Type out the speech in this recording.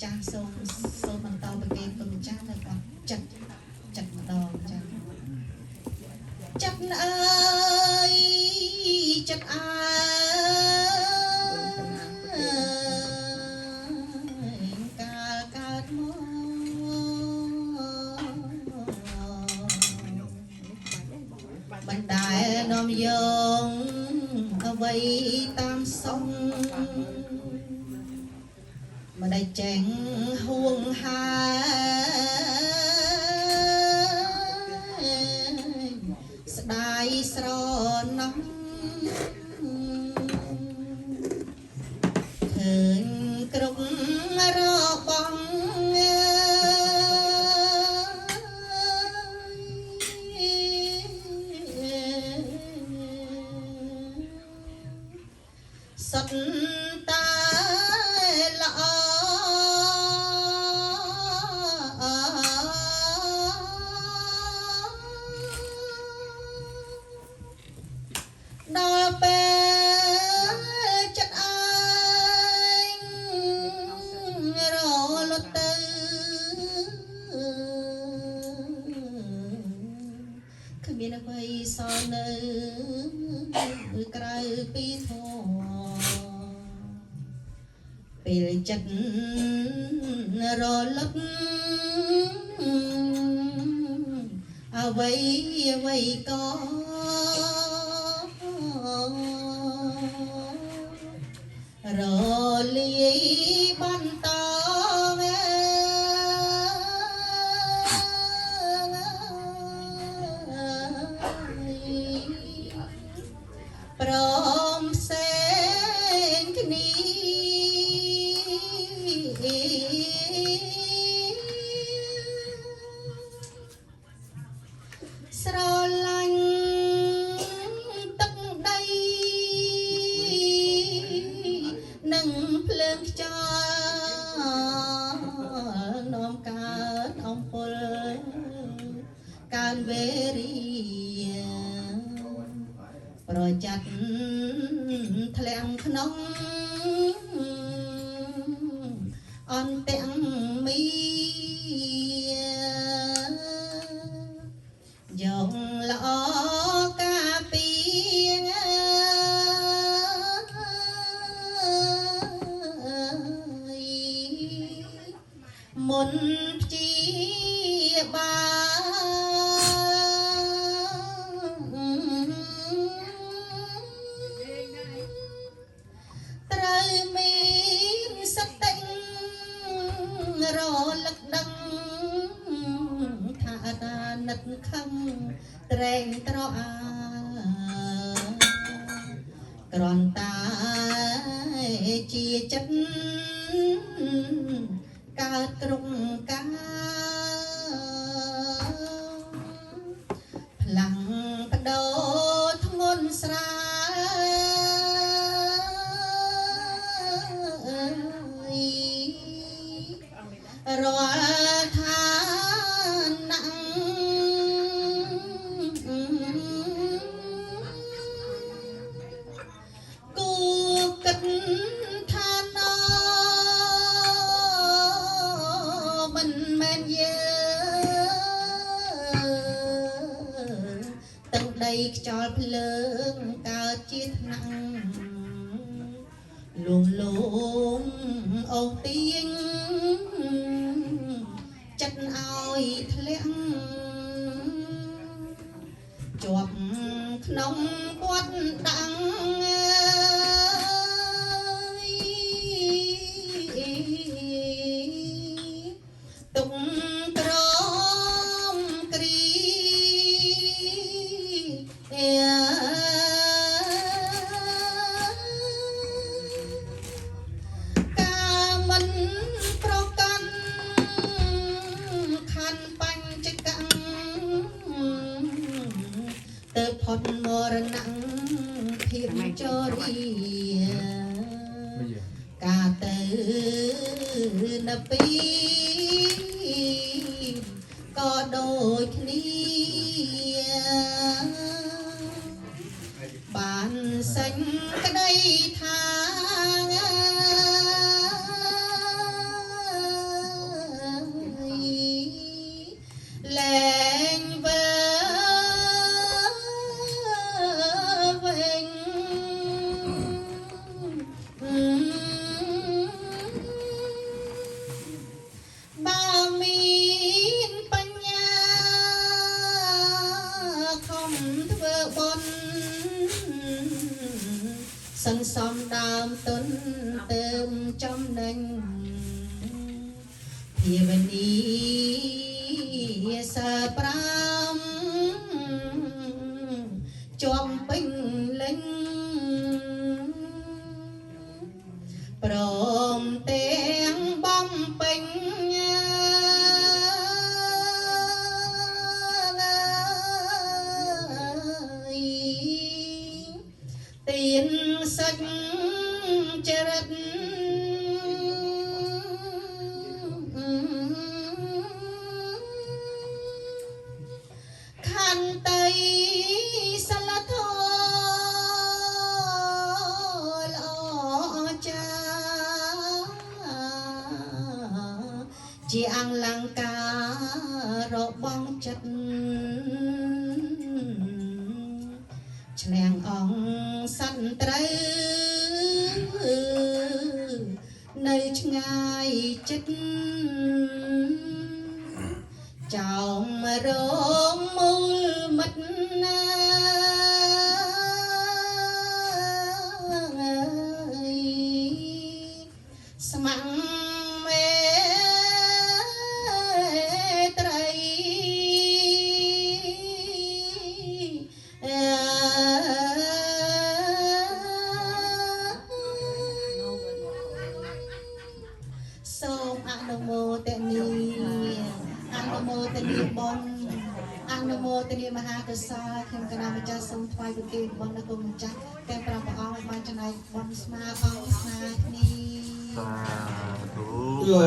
ចាស់សូមបន្តប្រកេនគុណម្ចាស់នៅគាត់ចិត្តម្ដងចាចិត្តអើយចិត្តអើយកាលកើតមកបណ្ដែនាំយកអ្វីតាមសងមិនได้ចេញហួងហាស្ដាយស្រណោះឃើញគ្រប់របស់សុទ្ធតាល្អដល់ពេលចិត្តអើយរលត់ទៅគ្មានអ្វីសល់នៅក្រៅពីធម៌ពេលចិត្តរលត់អ្វីក៏រលាយបន្តព្រមផ្សេងគ្នាស្រឡាញ់ទឹកដីនិងភ្លើងខ្យល់នាំកើតអំពើកើនវេរីប្រចាត់ធ្លាំងក្នុងអន្ទាំងមីយកល្អការពីមុនព្យាបាលត្រូវមានសតិរលឹកដឹងថាតានិតខំត្រែងត្រអាគ្រាន់តែជាចិត្តកើតគ្រប់កាលផ្លាំងបដោធ្ងន់ស្រាលរាល់ឋានៈគូគិតថាណមិនមែនយើងទឹកដីខ្យល់ភ្លើងកើតជាថ្នាំងលួងលោមអូសទាញចិត្តឲ្យធ្លាក់ជាប់ក្នុងគាត់ដាំងទុំក្រមគ្រីការមិនប្រកាន់ខណ្ឌបញ្ចកੰទៅផុតមរណៈភាពចរីការទៅនៅពីក៏ដូចគ្នាបានសេចក្តីថា ភាវនីសាប្រាំជាប់ពេញលេញព្រមទាំងបំពេញទៀនសាច់ចរិតខន្តីសិលធម៌ល្អចាជាអង្លង្ការរបស់ចិត្តឈ្នះអង្គសន្ត្រូវនៅឆ្ងាយចិត្តចោមរងមូលមិត្តណាស្ម័គ្រមេត្រីសូមអនុមោទនាអនុមោទនាបុណ្យអនុមោទនាមហាកុសលខ្ញុំគណៈម្ចាស់សូមថ្វាយប្រគេនបុណ្យដល់គុណម្ចាស់ទាំងព្រះអង្គឲ្យបានចំណែកបុណ្យស្មើអង្គស្មើគ្នា សាធុ Yo,